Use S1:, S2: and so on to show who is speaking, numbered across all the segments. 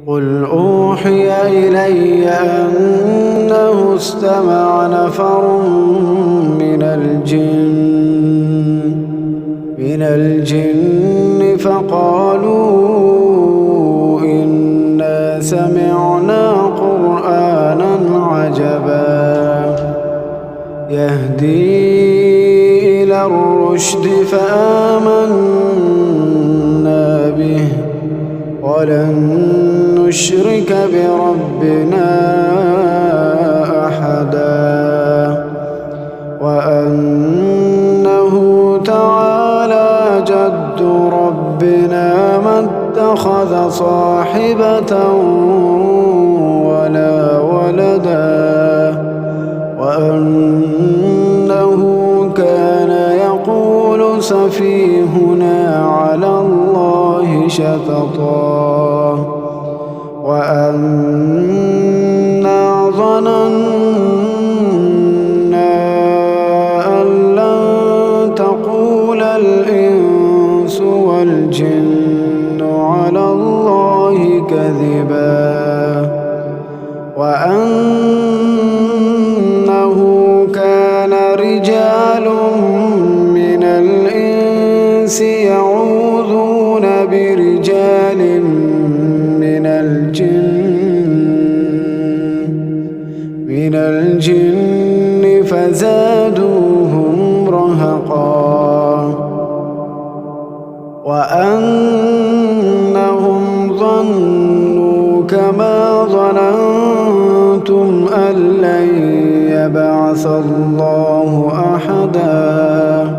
S1: قل أوحي إلي أنه استمع نفر من الجن فقالوا إنا سمعنا قرآنا عجبا يهدي إلى الرشد فآمنا به ولن نشرك بربنا أحدا وأنه تعالى جد ربنا ما اتخذ صاحبة ولا ولدا وأنه كان يقول سفيهنا على الله شططا وأنا ظننا أن لن تقول الإنس والجن على الله كذبا وأنه كان رجال من الإنس يعوذون برجال من الجن فزادوهم رهقا وأنهم ظنوا كما ظننتم أن لن يبعث الله أحدا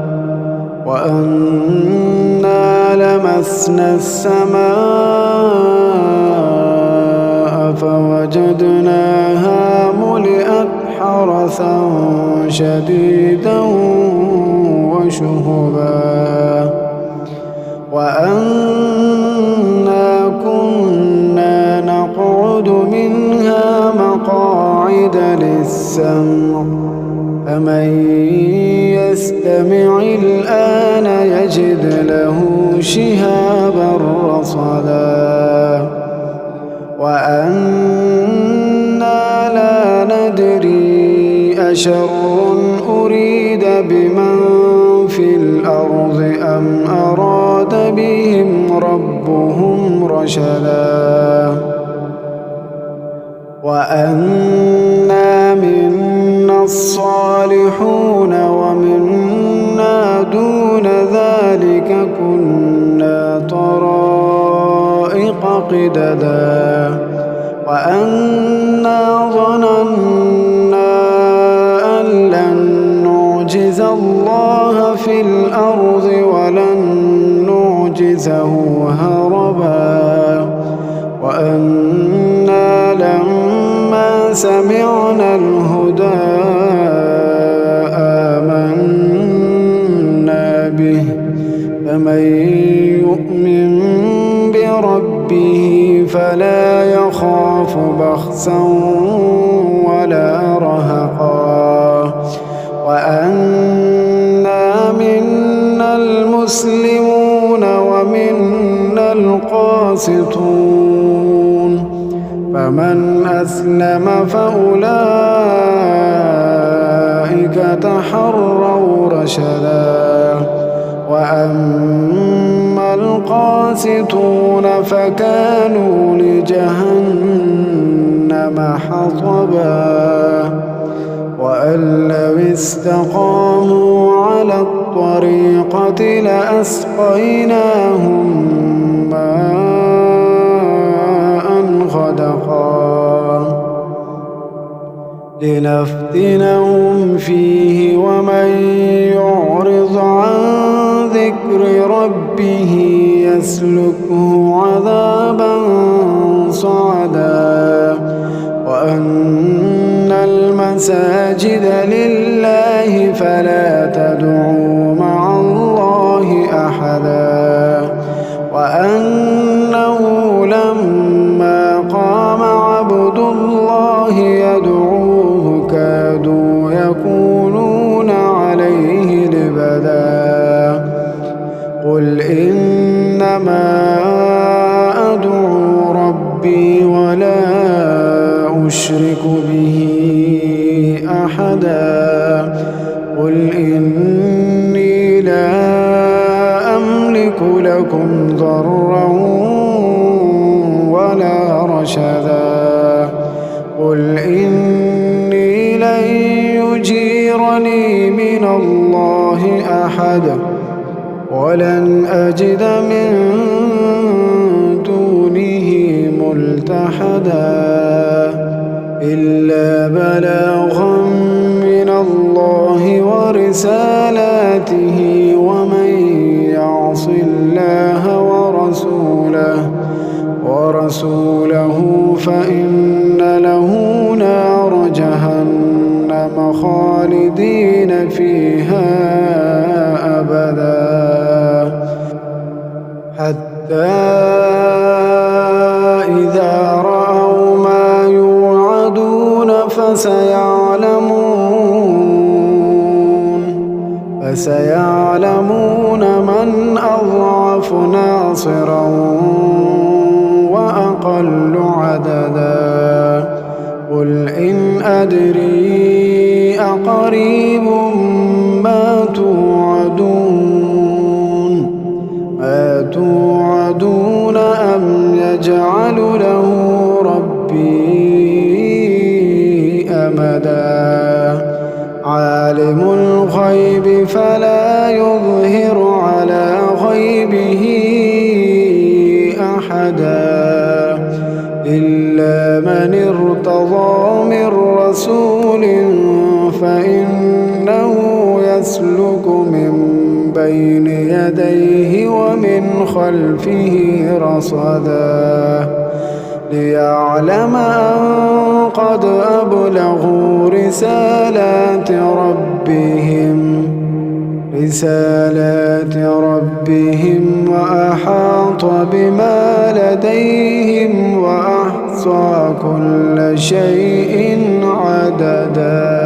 S1: وأنا لمسنا السماء فوجدناها ملئت حرسا شديدا وشهبا وأنا كنا نقعد منها مقاعد للسمع فمن يستمع الآن يجد له شهابا رصدا وأنا لا ندري أشر أريد بمن في الأرض أم أراد بهم ربهم رشدا وأنا منا الصالحون ومنا دون ذلك كنا طرائق قددا وأنا ظننا أن لن نعجز الله في الأرض ولن نعجزه هربا وأنا لما سمعنا الهدى آمنا به فمن يؤمن بربه فلا يخاف بخسا ولا رهقا وأنا منا المسلمون ومنا القاسطون فمن أسلم فأولئك تحروا رشدا وأما القاسطون فكانوا لجهنم حطبا وأن لو استقاموا على الطريقة لأسقيناهم ماء غدقا لنفتنهم فيه ومن يعرض عن ذكر ربه يسلكه عذابا صعدا وأن المساجد لله فلا تدعوا مع الله أحدا وأنه لما قام عبد الله يدعوه كادوا يكونون عليه لبدا قل إنما أدعو ربي أشرك به أحدا قل إني لا أملك لكم ضرا ولا رشدا قل إني لن يجيرني من الله أحد ولن أجد من دونه ملتحدا إلا بلاغا من الله ورسالاته ومن يعص الله ورسوله فإن له نار جهنم خالدين فيها أبدا حتى إذا رأوا ما يوعدون فسيعلمون من أضعف ناصرا وأقل عددا قل إن أدري أقريب ما توعدون أم يجعل له ربي أمدا عالم الغيب فلا يظهر على غيبه أحدا إلا من ارتضى من رسول فإنه يسلك من بين يديه ومن خلفه رصدا ليعلم أن قد أبلغوا رسالات ربهم وأحاط بما لديهم وأحصى كل شيء عددا.